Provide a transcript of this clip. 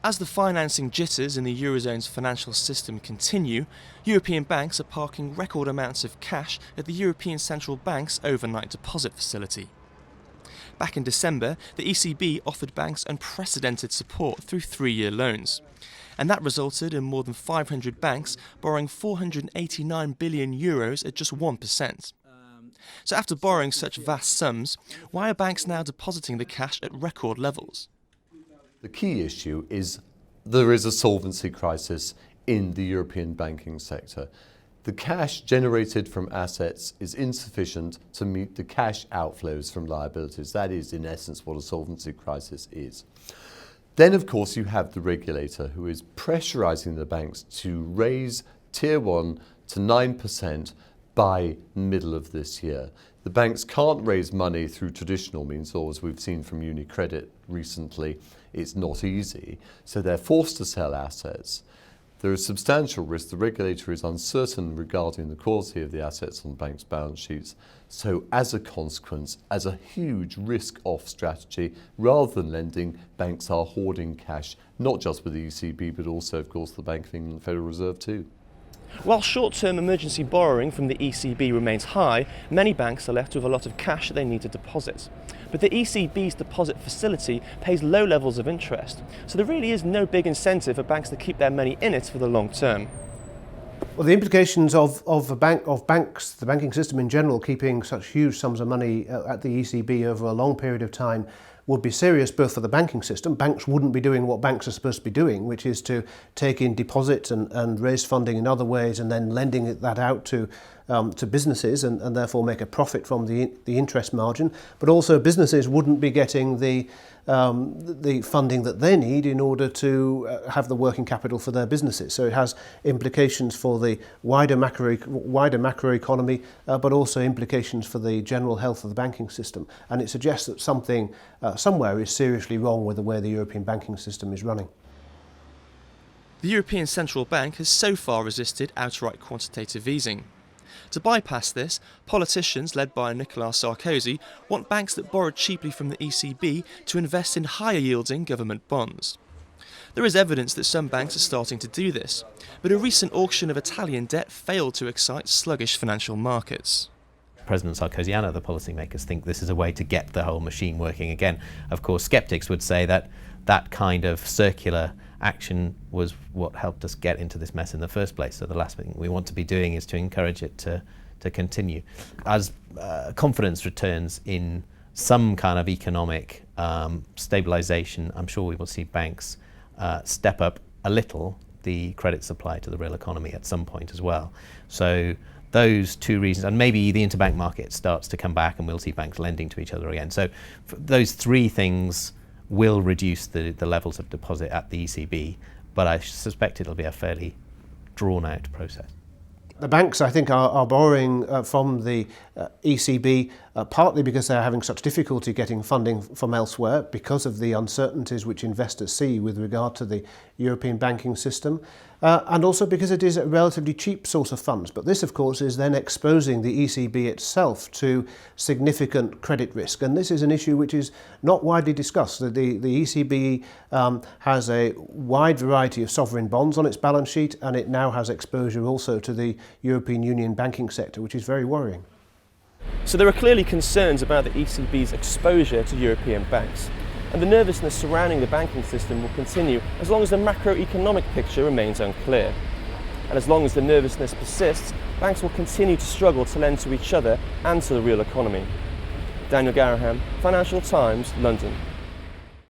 As the financing jitters in the Eurozone's financial system continue, European banks are parking record amounts of cash at the European Central Bank's overnight deposit facility. Back in December, the ECB offered banks unprecedented support through 3-year loans, and that resulted in more than 500 banks borrowing €489 billion at just 1%. So after borrowing such vast sums, why are banks now depositing the cash at record levels? The key issue is there is a solvency crisis in the European banking sector. The cash generated from assets is insufficient to meet the cash outflows from liabilities. That is, in essence, what a solvency crisis is. Then, of course, you have the regulator who is pressurising the banks to raise Tier 1 to 9% by middle of this year. The banks can't raise money through traditional means, or as we've seen from UniCredit recently, it's not easy. So they're forced to sell assets. There is substantial risk. The regulator is uncertain regarding the quality of the assets on banks' balance sheets. So as a consequence, as a huge risk-off strategy, rather than lending, banks are hoarding cash, not just with the ECB, but also, of course, the Bank of England and the Federal Reserve too. While short-term emergency borrowing from the ECB remains high, many banks are left with a lot of cash that they need to deposit. But the ECB's deposit facility pays low levels of interest, so there really is no big incentive for banks to keep their money in it for the long term. Well, the implications of banks, the banking system in general, keeping such huge sums of money at the ECB over a long period of time would be serious both for the banking system. Banks wouldn't be doing what banks are supposed to be doing, which is to take in deposits and raise funding in other ways and then lending that out to businesses and therefore make a profit from the interest margin. But also businesses wouldn't be getting the funding that they need in order to have the working capital for their businesses. So it has implications for the wider macroeconomy, but also implications for the general health of the banking system. And it suggests that something somewhere is seriously wrong with the way the European banking system is running. The European Central Bank has so far resisted outright quantitative easing. To bypass this, politicians led by Nicolas Sarkozy want banks that borrow cheaply from the ECB to invest in higher-yielding government bonds. There is evidence that some banks are starting to do this, but a recent auction of Italian debt failed to excite sluggish financial markets. President Sarkozy and other policymakers think this is a way to get the whole machine working again. Of course, skeptics would say that that kind of circular action was what helped us get into this mess in the first place. So the last thing we want to be doing is to encourage it to continue. As confidence returns in some kind of economic stabilisation, I'm sure we will see banks step up a little the credit supply to the real economy at some point as well. So those two reasons, and maybe the interbank market starts to come back and we'll see banks lending to each other again. So those three things will reduce the levels of deposit at the ECB, but I suspect it'll be a fairly drawn-out process. The banks, I think, are borrowing from the ECB partly because they're having such difficulty getting funding from elsewhere because of the uncertainties which investors see with regard to the European banking system, and also because it is a relatively cheap source of funds. But this, of course, is then exposing the ECB itself to significant credit risk. And this is an issue which is not widely discussed. The ECB has a wide variety of sovereign bonds on its balance sheet, and it now has exposure also to the European Union banking sector, which is very worrying. So there are clearly concerns about the ECB's exposure to European banks, and the nervousness surrounding the banking system will continue as long as the macroeconomic picture remains unclear. And as long as the nervousness persists, banks will continue to struggle to lend to each other and to the real economy. Daniel Garaham, Financial Times, London.